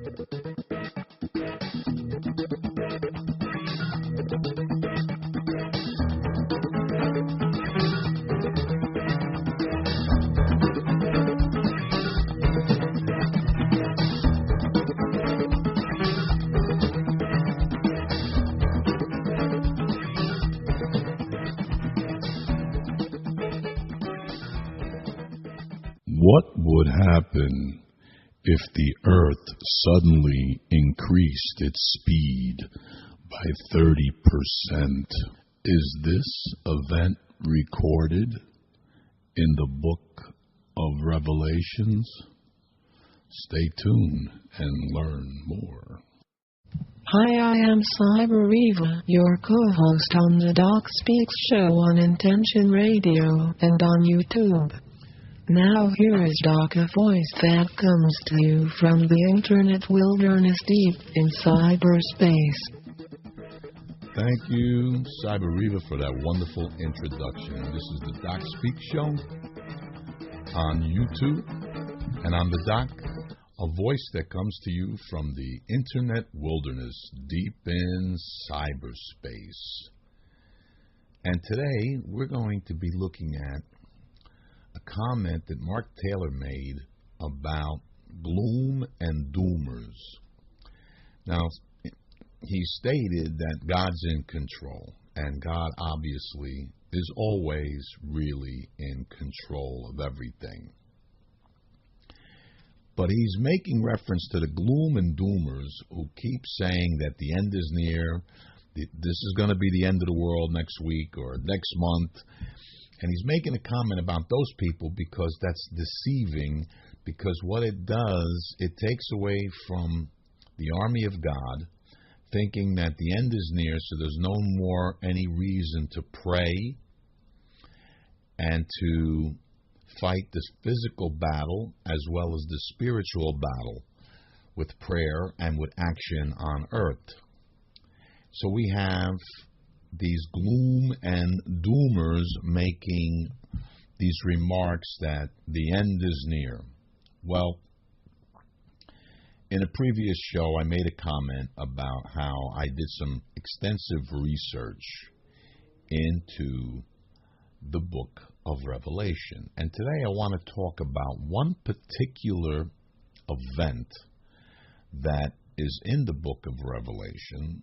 What would happen if the Earth suddenly increased its speed by 30%? Is this event recorded in the book of Revelations? Stay tuned and learn more. Hi, I am Cyber Eva, your co-host on the Doc Speaks show on Intention Radio and on YouTube. Now here is Doc, a voice that comes to you from the internet wilderness deep in cyberspace. Thank you, Cyber Reva, for that wonderful introduction. This is the Doc Speak show on YouTube, and I'm the Doc, a voice that comes to you from the internet wilderness deep in cyberspace. And today we're going to be looking at a comment that Mark Taylor made about gloom and doomers. Now, he stated that God's in control, and God obviously is always really in control of everything. But he's making reference to the gloom and doomers who keep saying that the end is near, this is going to be the end of the world next week or next month. And he's making a comment about those people because that's deceiving, because what it does, it takes away from the army of God, thinking that the end is near, so there's no more any reason to pray and to fight this physical battle as well as the spiritual battle with prayer and with action on earth. So we have these gloom and doomers making these remarks that the end is near. Well, in a previous show, I made a comment about how I did some extensive research into the book of Revelation. And today I want to talk about one particular event that is in the book of Revelation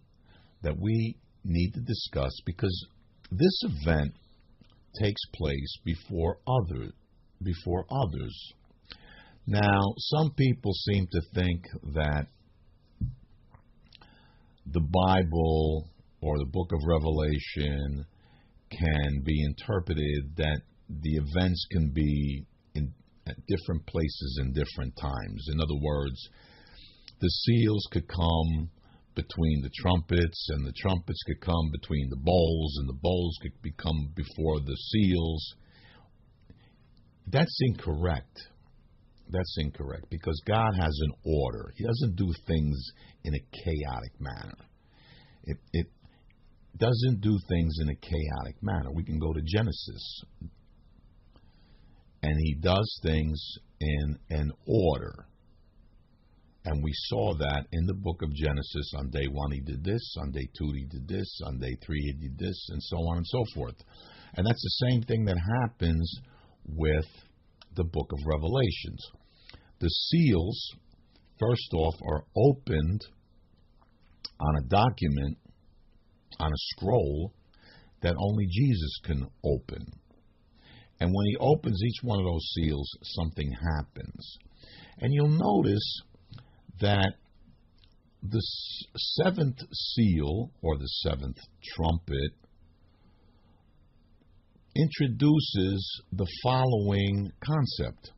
that we need to discuss, because this event takes place before others. Now, some people seem to think that the Bible or the book of Revelation can be interpreted that the events can be at different places in different times. In other words, the seals could come between the trumpets, and the trumpets could come between the bowls, and the bowls could become before the seals. That's incorrect. That's incorrect, because God has an order. He doesn't do things in a chaotic manner. It doesn't do things in a chaotic manner. We can go to Genesis, and He does things in an order. And we saw that in the book of Genesis. On day 1 He did this, on day 2 He did this, on day 3 He did this, and so on and so forth. And that's the same thing that happens with the book of Revelations. The seals, first off, are opened on a document, on a scroll, that only Jesus can open. And when He opens each one of those seals, something happens. And you'll notice that the seventh seal, or the seventh trumpet, introduces the following concept.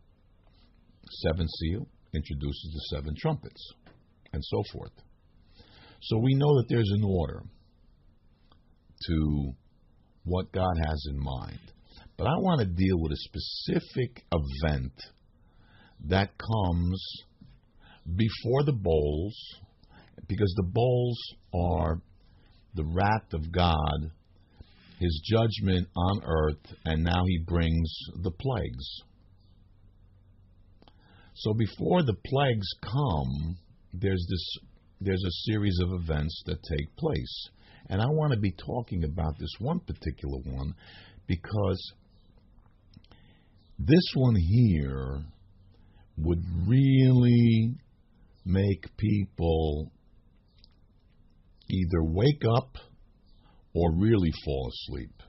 Seventh seal introduces the 7 trumpets, and so forth. So we know that there's an order to what God has in mind. But I want to deal with a specific event that comes before the bowls, because the bowls are the wrath of God, His judgment on earth, and now He brings the plagues. So before the plagues come, there's a series of events that take place. And I want to be talking about this one particular one because this one here would really make people either wake up or really fall asleep.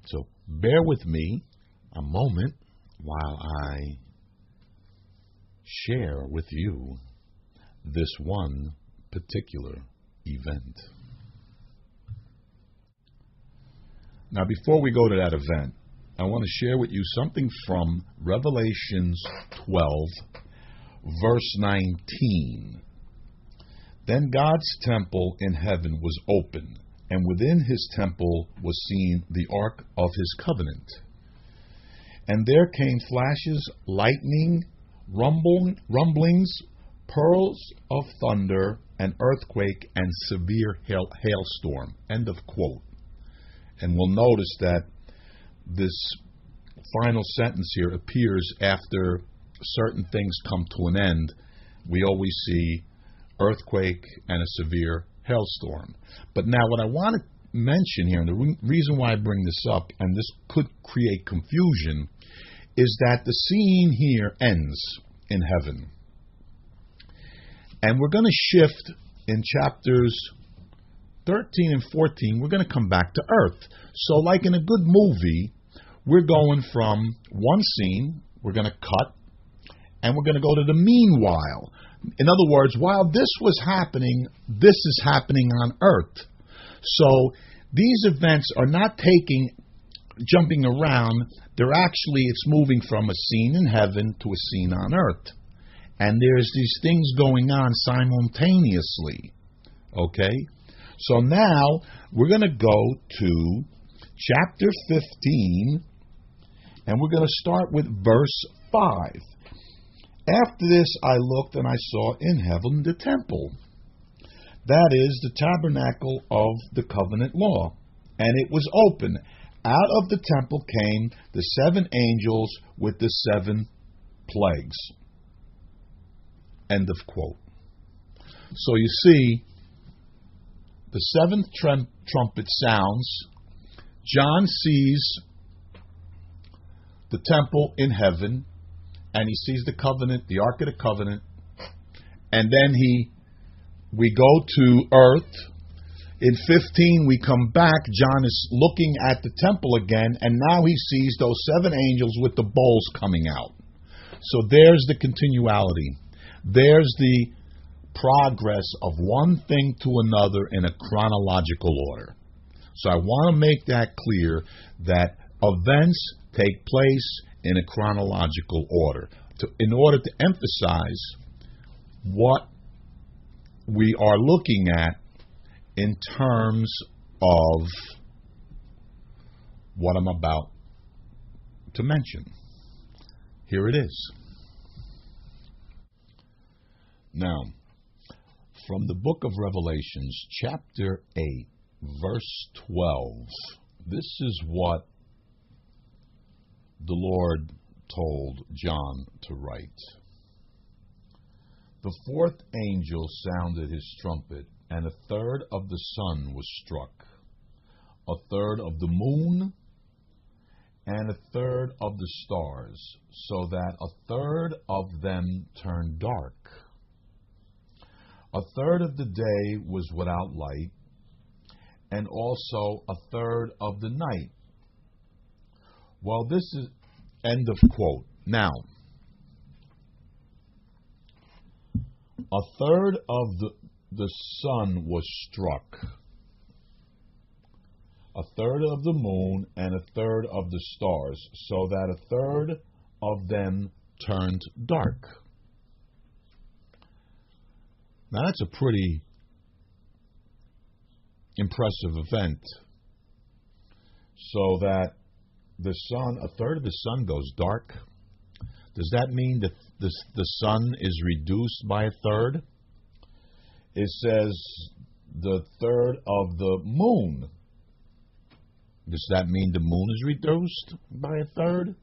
So bear with me a moment while I share with you this one particular event. Now, before we go to that event, I want to share with you something from Revelations 12, verse 19. Then God's temple in heaven was opened, and within his temple was seen the ark of his covenant. And there came flashes, lightning, rumblings, pearls of thunder, an earthquake, and severe hailstorm. End of quote. And we'll notice that this final sentence here appears after certain things come to an end. We always see earthquake and a severe hailstorm. But now what I want to mention here, and the reason why I bring this up, and this could create confusion, is that the scene here ends in heaven. And we're going to shift in chapters 13 and 14, we're going to come back to earth. So like in a good movie, we're going from one scene, we're going to cut, and we're going to go to the meanwhile. In other words, while this was happening, this is happening on earth. So these events are not jumping around. They're actually, it's moving from a scene in heaven to a scene on earth. And there's these things going on simultaneously. Okay? So now we're going to go to chapter 15, and we're going to start with verse 5. After this I looked, and I saw in heaven the temple, that is, the tabernacle of the covenant law, and it was open. Out of the temple came the 7 angels with the 7 plagues. End of quote. So you see, the 7th trumpet sounds. John sees the temple in heaven, and he sees the covenant, the Ark of the Covenant, and then we go to earth. In 15, we come back. John is looking at the temple again, and now he sees those 7 angels with the bowls coming out. So there's the continuality. There's the progress of one thing to another in a chronological order. So I want to make that clear, that events take place in a chronological order in order to emphasize what we are looking at in terms of what I'm about to mention. Here it is. Now, from the book of Revelations, chapter 8, verse 12, this is what the Lord told John to write. The 4th angel sounded his trumpet, and a third of the sun was struck, a third of the moon, and a third of the stars, so that a third of them turned dark. A third of the day was without light, and also a third of the night. Well, this is end of quote. Now, a third of the sun was struck, a third of the moon, and a third of the stars, so that a third of them turned dark. Now, that's a pretty impressive event. So that the sun, a third of the sun goes dark. Does that mean that the sun is reduced by a third? It says the third of the moon. Does that mean the moon is reduced by a third?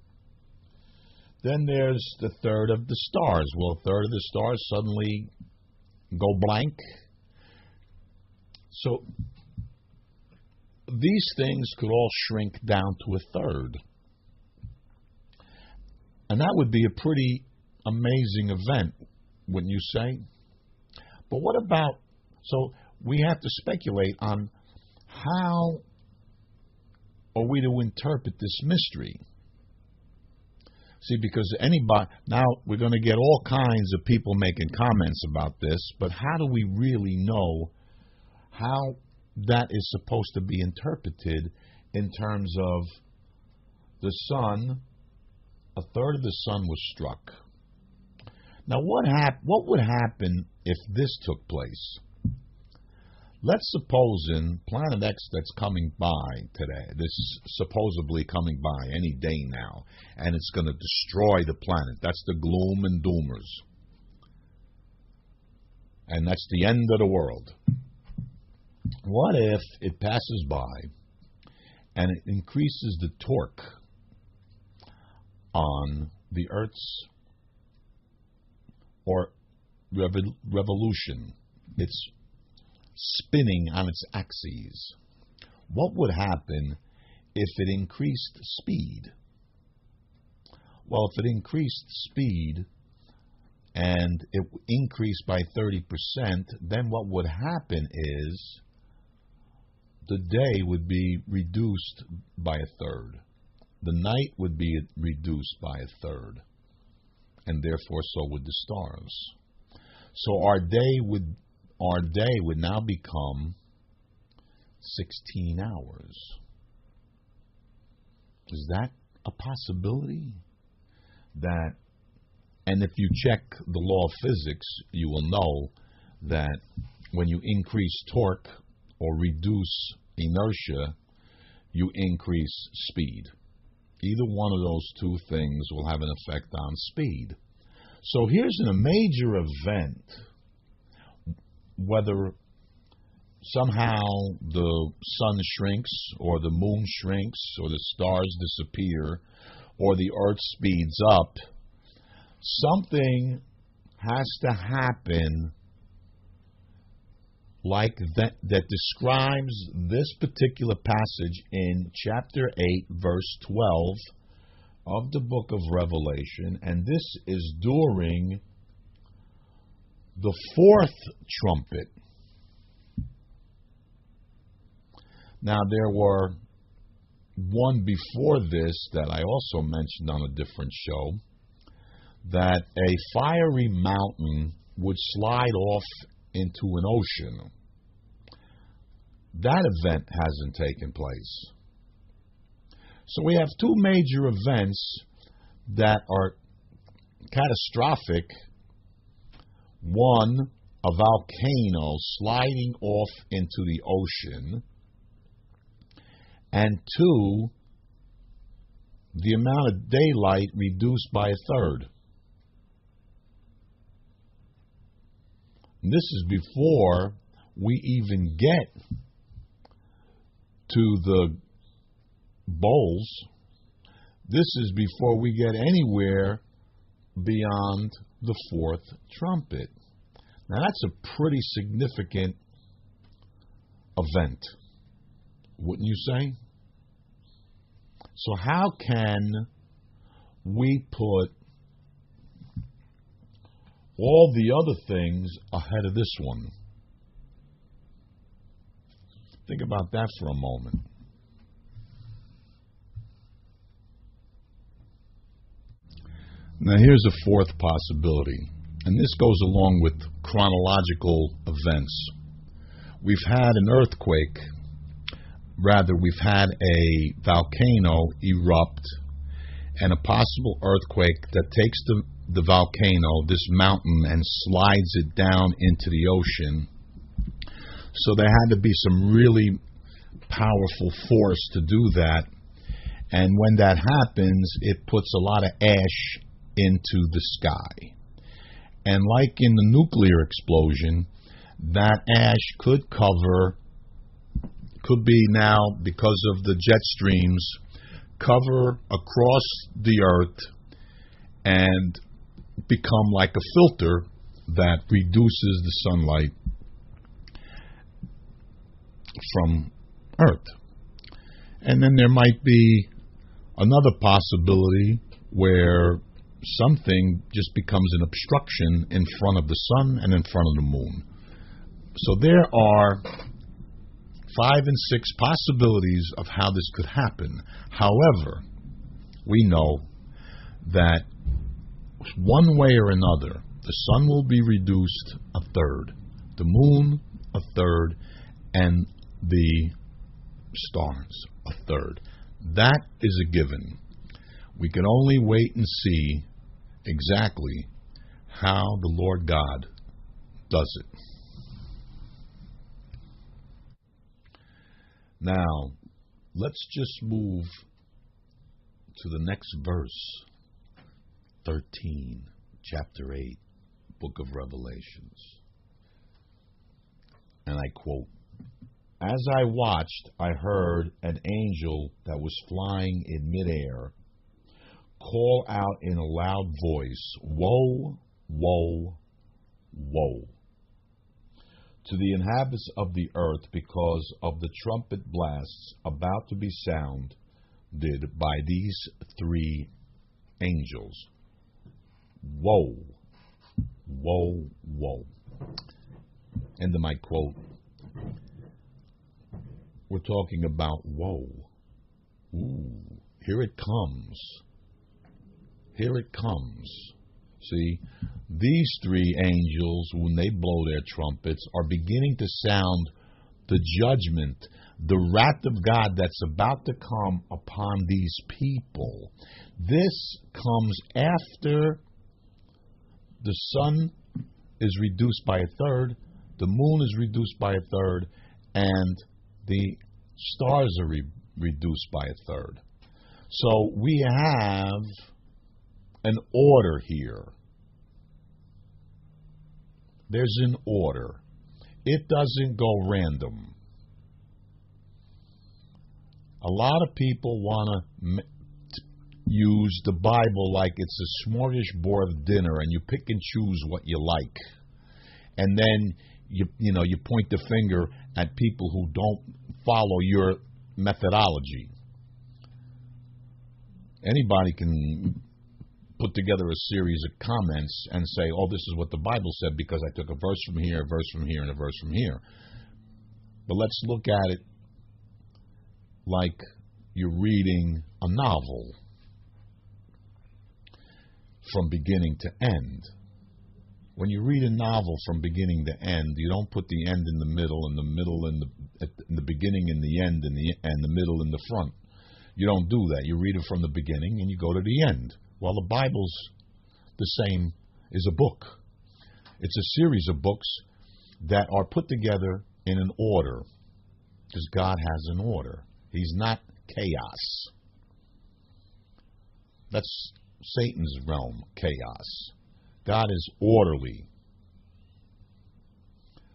Then there's the third of the stars. Well, a third of the stars suddenly go blank. So these things could all shrink down to a third. And that would be a pretty amazing event, wouldn't you say? But what about, so we have to speculate on how are we to interpret this mystery? See, because anybody, now we're going to get all kinds of people making comments about this, but how do we really know how that is supposed to be interpreted in terms of the sun? A third of the sun was struck. Now, what would happen if this took place? Let's suppose in Planet X that's coming by today, this supposedly coming by any day now, and it's going to destroy the planet. That's the gloom and doomers. And that's the end of the world. What if it passes by and it increases the torque on the Earth's or revolution? It's spinning on its axes. What would happen if it increased speed? Well, if it increased speed and it increased by 30%, then what would happen is the day would be reduced by a third. The night would be reduced by a third. And therefore, so would the stars. So our day would now become 16 hours. Is that a possibility? That, and if you check the law of physics, you will know that when you increase torque or reduce inertia, you increase speed. Either one of those two things will have an effect on speed. So here's a major event, whether somehow the sun shrinks or the moon shrinks or the stars disappear or the earth speeds up, something has to happen like that describes this particular passage in chapter 8, verse 12 of the book of Revelation, and this is during the fourth trumpet. Now, there were one before this that I also mentioned on a different show, that a fiery mountain would slide off into an ocean. That event hasn't taken place. So we have two major events that are catastrophic. One, a volcano sliding off into the ocean. And two, the amount of daylight reduced by a third. And this is before we even get to the bowls. This is before we get anywhere beyond the fourth trumpet. Now that's a pretty significant event, wouldn't you say? So how can we put all the other things ahead of this one? Think about that for a moment. Now here's a fourth possibility, and this goes along with chronological events. We've had an earthquake, rather we've had a volcano erupt, and a possible earthquake that takes the volcano, this mountain, and slides it down into the ocean. So there had to be some really powerful force to do that. And when that happens, it puts a lot of ash into the sky. And like in the nuclear explosion, that ash could be now, because of the jet streams, cover across the earth and become like a filter that reduces the sunlight from Earth. And then there might be another possibility where something just becomes an obstruction in front of the sun and in front of the moon. So there are 5 and 6 possibilities of how this could happen. However, we know that one way or another, the sun will be reduced a third, the moon a third, and the stars a third. That is a given. We can only wait and see exactly how the Lord God does it. Now, let's just move to the next verse, 13, chapter 8, book of Revelations. And I quote, "As I watched, I heard an angel that was flying in midair call out in a loud voice, 'Woe, woe, woe to the inhabitants of the earth because of the trumpet blasts about to be sounded by these 3 angels.'" Woe, woe, woe. End of my quote. We're talking about woe. Ooh, here it comes. Here it comes. See, these 3 angels, when they blow their trumpets, are beginning to sound the judgment, the wrath of God that's about to come upon these people. This comes after the sun is reduced by a third, the moon is reduced by a third, and the stars are reduced by a third. So we have an order here. There's an order. It doesn't go random. A lot of people want to use the Bible like it's a smorgasbord dinner, and you pick and choose what you like, and then you point the finger at people who don't follow your methodology. Anybody can put together a series of comments and say, "Oh, this is what the Bible said because I took a verse from here, a verse from here, and a verse from here." But let's look at it like you're reading a novel from beginning to end. When you read a novel from beginning to end, you don't put the end in the middle, and the middle in the beginning, and the end, and the middle in the front. You don't do that. You read it from the beginning and you go to the end. Well, the Bible's the same as a book. It's a series of books that are put together in an order, because God has an order. He's not chaos. That's Satan's realm, chaos. God is orderly.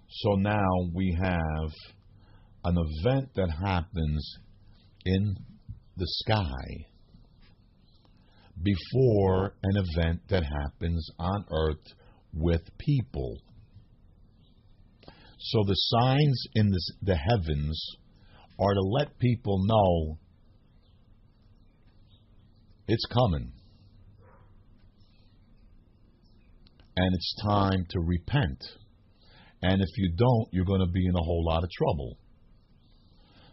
So now we have an event that happens in the sky before an event that happens on earth with people. So the signs in the heavens are to let people know it's coming. And it's time to repent. And if you don't, you're going to be in a whole lot of trouble.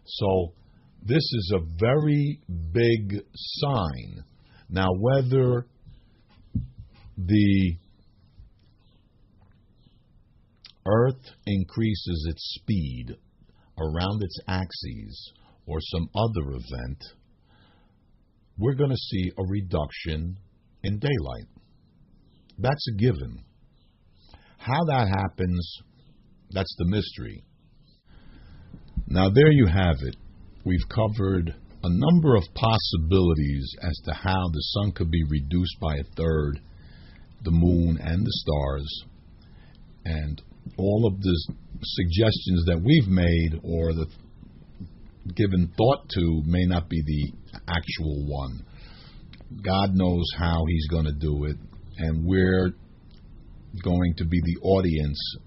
So this is a very big sign. Now, whether the Earth increases its speed around its axis or some other event, we're going to see a reduction in daylight. That's a given. How that happens, that's the mystery. Now, there you have it. We've covered a number of possibilities as to how the sun could be reduced by a third, the moon and the stars, and all of the suggestions that we've made or the given thought to may not be the actual one. God knows how He's going to do it, and we're going to be the audience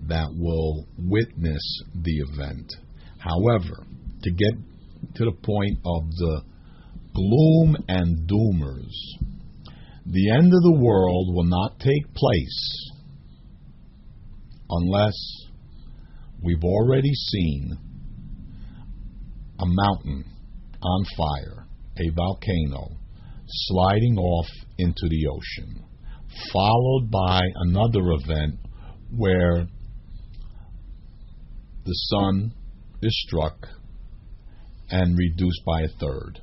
that will witness the event. However, to get to the point of the gloom and doomers, the end of the world will not take place unless we've already seen a mountain on fire, a volcano, sliding off into the ocean, followed by another event where the sun is struck and reduced by a third.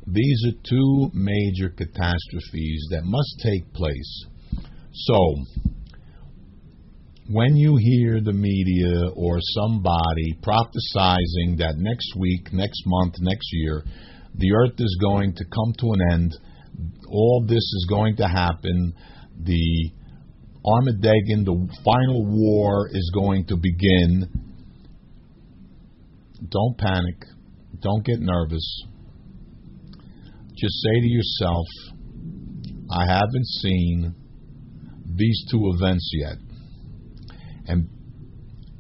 These are two major catastrophes that must take place. So, when you hear the media or somebody prophesizing that next week, next month, next year, the earth is going to come to an end, all this is going to happen, the Armageddon, the final war is going to begin, don't panic, don't get nervous. Just say to yourself, I haven't seen these two events yet.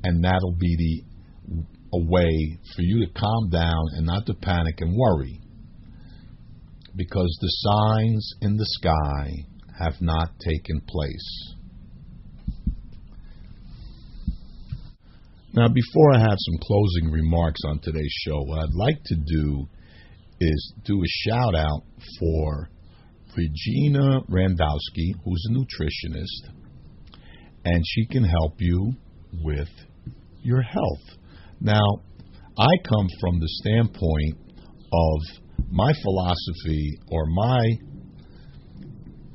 And that'll be a way for you to calm down and not to panic and worry. Because the signs in the sky have not taken place. Now, before I have some closing remarks on today's show, what I'd like to do is do a shout out for Regina Randowski, who's a nutritionist, and she can help you with your health. Now, I come from the standpoint of my philosophy, or my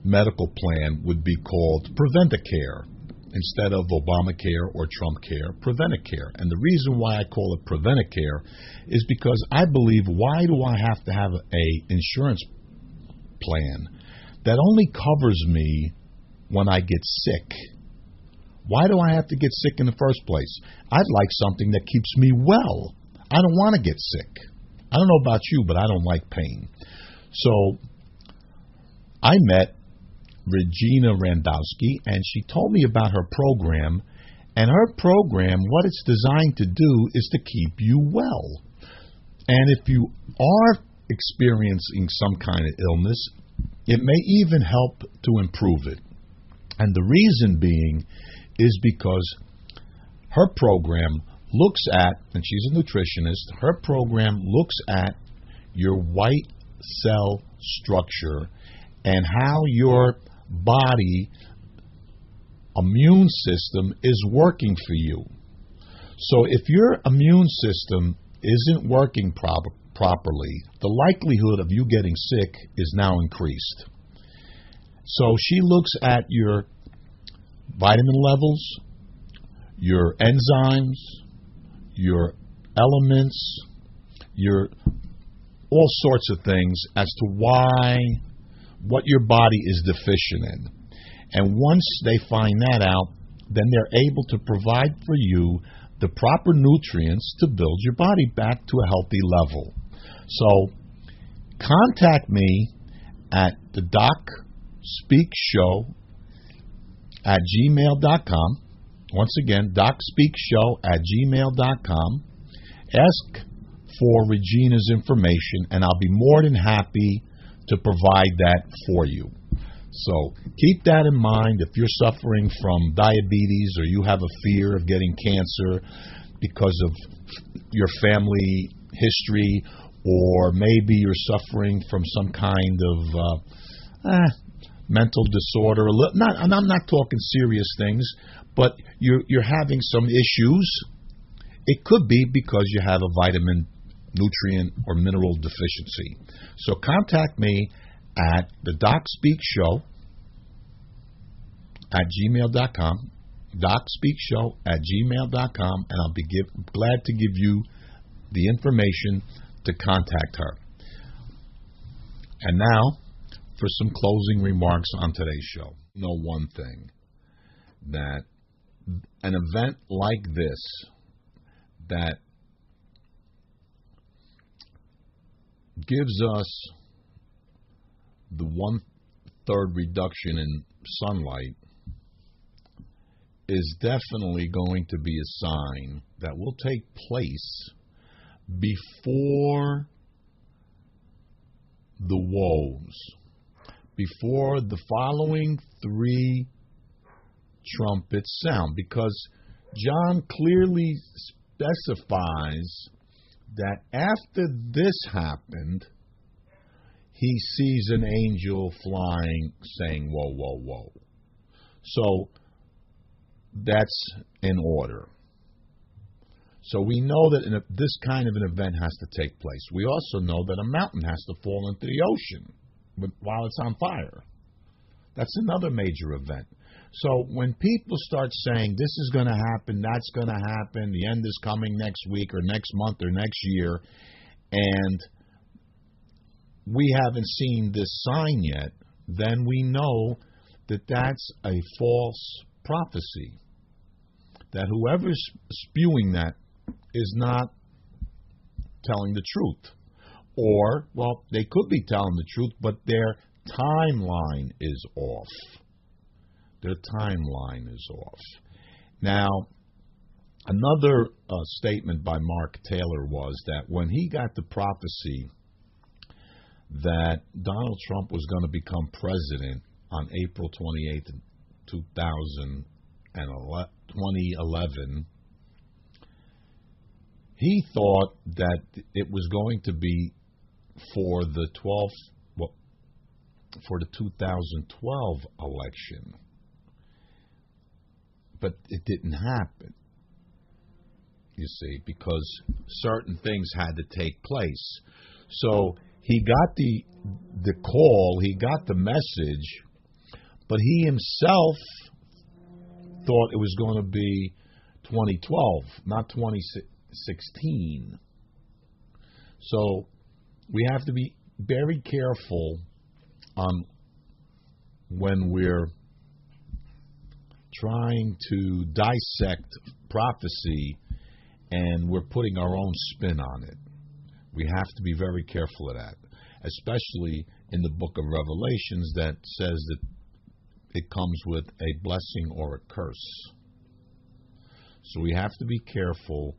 medical plan would be called Prevent-A-Care instead of Obamacare or Trumpcare, Prevent-A-Care. And the reason why I call it Prevent-A-Care is because I believe, why do I have to have a insurance plan that only covers me when I get sick? Why do I have to get sick in the first place? I'd like something that keeps me well. I don't want to get sick. I don't know about you, but I don't like pain. So I met Regina Randowski, and she told me about her program. And her program, what it's designed to do is to keep you well. And if you are experiencing some kind of illness, it may even help to improve it. And the reason being is because her program looks at, and she's a nutritionist, her program looks at your white cell structure and how your body immune system is working for you. So if your immune system isn't working properly, the likelihood of you getting sick is now increased. So she looks at your vitamin levels, your enzymes, your elements, your all sorts of things as to what your body is deficient in. And once they find that out, then they're able to provide for you the proper nutrients to build your body back to a healthy level. So contact me at the DocSpeakShow@gmail.com. Once again, DocSpeakShow@gmail.com. Ask for Regina's information, and I'll be more than happy to provide that for you. So keep that in mind. If you're suffering from diabetes, or you have a fear of getting cancer because of your family history, or maybe you're suffering from some kind of mental disorder, and I'm not talking serious things, but you're having some issues, it could be because you have a vitamin, nutrient, or mineral deficiency. So contact me at the DocSpeakShow@gmail.com, DocSpeakShow@gmail.com, and I'll be glad to give you the information to contact her. And now, for some closing remarks on today's show. You know one thing, that an event like this, that gives us the 1/3 reduction in sunlight is definitely going to be a sign that will take place before the woes, before the following 3 trumpets sound, because John clearly specifies that after this happened, he sees an angel flying saying, whoa, whoa, whoa. So that's in order. So we know that this kind of an event has to take place. We also know that a mountain has to fall into the ocean while it's on fire. That's another major event. So when people start saying this is going to happen, that's going to happen, the end is coming next week or next month or next year, and we haven't seen this sign yet, then we know that that's a false prophecy. That whoever's spewing that is not telling the truth. Or, well, they could be telling the truth, but their timeline is off. Their timeline is off. Now, another statement by Mark Taylor was that when he got the prophecy that Donald Trump was going to become president on April 28th, 2011, he thought that it was going to be for the 2012 election. But it didn't happen, you see, because certain things had to take place. So he got the call, he got the message, but he himself thought it was going to be 2012, not 2016. So we have to be very careful when we're trying to dissect prophecy and we're putting our own spin on it. We have to be very careful of that, especially in the book of Revelations that says that it comes with a blessing or a curse. So we have to be careful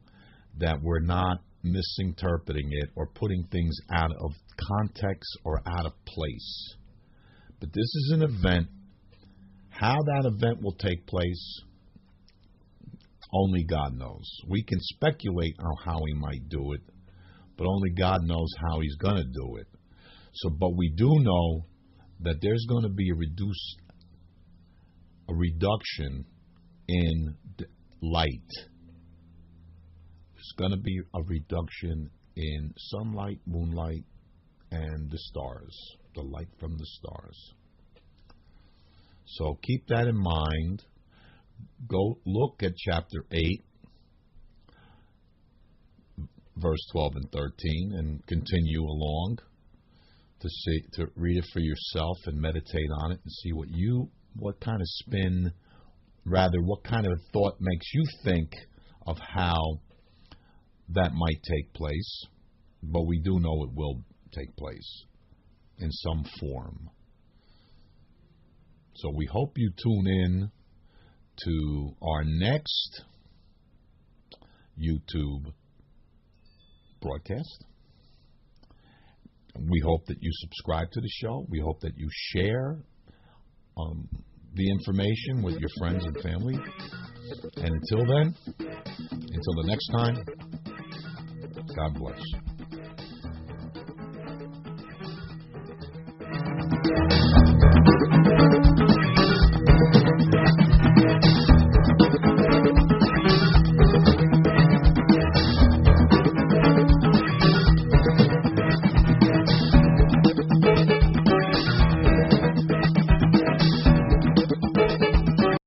that we're not misinterpreting it or putting things out of context or out of place. But this is an event. How that event will take place, only God knows. We can speculate on how he might do it, but only God knows how he's going to do it. So, but we do know that there's going to be a reduction in light. There's going to be a reduction in sunlight, moonlight, and the stars, the light from the stars. So keep that in mind. Go look at chapter 8, verse 12 and 13, and continue along to read it for yourself and meditate on it and see what kind of spin, rather, what kind of thought makes you think of how that might take place. But we do know it will take place in some form. So we hope you tune in to our next YouTube broadcast. We hope that you subscribe to the show. We hope that you share the information with your friends and family. And until then, until the next time, God bless.